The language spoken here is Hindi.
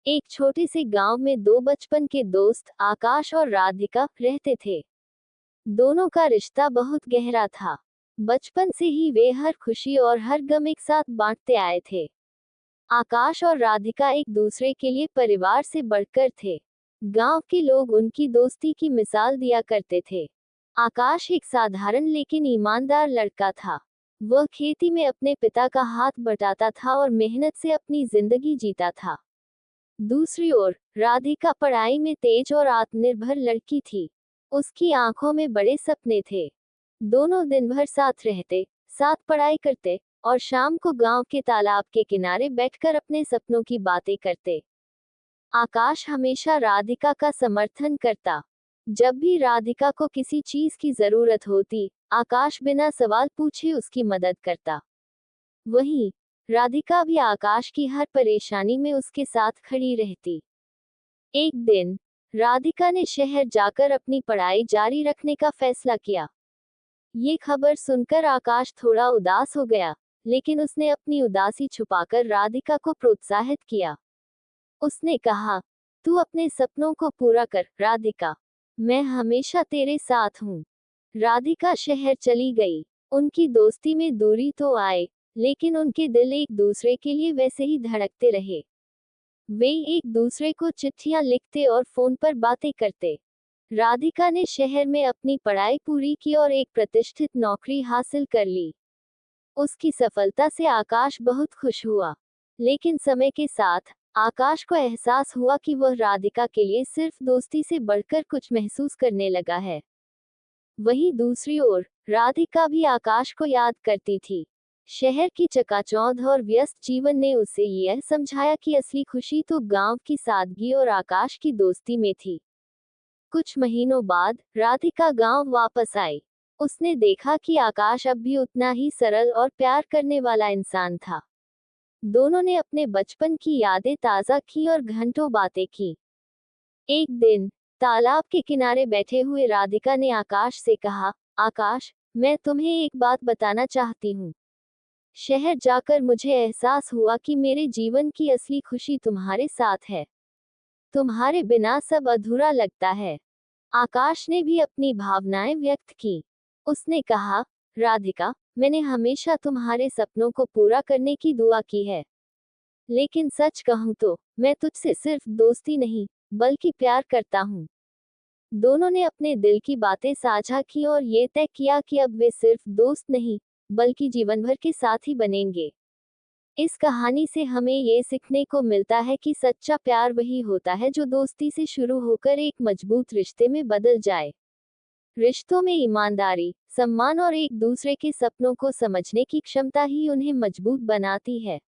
एक छोटे से गांव में दो बचपन के दोस्त आकाश और राधिका रहते थे। दोनों का रिश्ता बहुत गहरा था। बचपन से ही वे हर खुशी और हर गम एक साथ बांटते आए थे। आकाश और राधिका एक दूसरे के लिए परिवार से बढ़कर थे। गांव के लोग उनकी दोस्ती की मिसाल दिया करते थे। आकाश एक साधारण लेकिन ईमानदार लड़का था। वह खेती में अपने पिता का हाथ बटाता था और मेहनत से अपनी जिंदगी जीता था। दूसरी ओर राधिका पढ़ाई में तेज और आत्मनिर्भर लड़की थी। उसकी आंखों में बड़े सपने थे। दोनों दिन भर साथ रहते, साथ पढ़ाई करते और शाम को गांव के तालाब के किनारे बैठकर अपने सपनों की बातें करते। आकाश हमेशा राधिका का समर्थन करता। जब भी राधिका को किसी चीज की जरूरत होती, आकाश बिना सवाल पूछे उसकी मदद करता। वहीं राधिका भी आकाश की हर परेशानी में उसके साथ खड़ी रहती। एक दिन राधिका ने शहर जाकर अपनी पढ़ाई जारी रखने का फैसला किया। ये खबर सुनकर आकाश थोड़ा उदास हो गया, लेकिन उसने अपनी उदासी छुपाकर राधिका को प्रोत्साहित किया। उसने कहा, तू अपने सपनों को पूरा कर राधिका, मैं हमेशा तेरे साथ हूँ। राधिका शहर चली गई। उनकी दोस्ती में दूरी तो आए, लेकिन उनके दिल एक दूसरे के लिए वैसे ही धड़कते रहे। वे एक दूसरे को चिट्ठियां लिखते और फोन पर बातें करते। राधिका ने शहर में अपनी पढ़ाई पूरी की और एक प्रतिष्ठित नौकरी हासिल कर ली। उसकी सफलता से आकाश बहुत खुश हुआ, लेकिन समय के साथ आकाश को एहसास हुआ कि वह राधिका के लिए सिर्फ दोस्ती से बढ़कर कुछ महसूस करने लगा है। वहीं दूसरी ओर राधिका भी आकाश को याद करती थी। शहर की चकाचौंध और व्यस्त जीवन ने उसे यह समझाया कि असली खुशी तो गांव की सादगी और आकाश की दोस्ती में थी। कुछ महीनों बाद राधिका गांव वापस आई। उसने देखा कि आकाश अब भी उतना ही सरल और प्यार करने वाला इंसान था। दोनों ने अपने बचपन की यादें ताज़ा की और घंटों बातें की। एक दिन तालाब के किनारे बैठे हुए राधिका ने आकाश से कहा, आकाश, मैं तुम्हें एक बात बताना चाहती हूँ। शहर जाकर मुझे एहसास हुआ कि मेरे जीवन की असली खुशी तुम्हारे साथ है। तुम्हारे बिना सब अधूरा लगता है। आकाश ने भी अपनी भावनाएं व्यक्त की। उसने कहा, राधिका, मैंने हमेशा तुम्हारे सपनों को पूरा करने की दुआ की है। लेकिन सच कहूं तो मैं तुझसे सिर्फ दोस्ती नहीं, बल्कि प्यार करता हूँ। दोनों ने अपने दिल की बातें साझा की और ये तय किया कि अब वे सिर्फ दोस्त नहीं, बल्कि जीवन भर के साथी बनेंगे। इस कहानी से हमें ये सीखने को मिलता है कि सच्चा प्यार वही होता है जो दोस्ती से शुरू होकर एक मजबूत रिश्ते में बदल जाए। रिश्तों में ईमानदारी, सम्मान और एक दूसरे के सपनों को समझने की क्षमता ही उन्हें मजबूत बनाती है।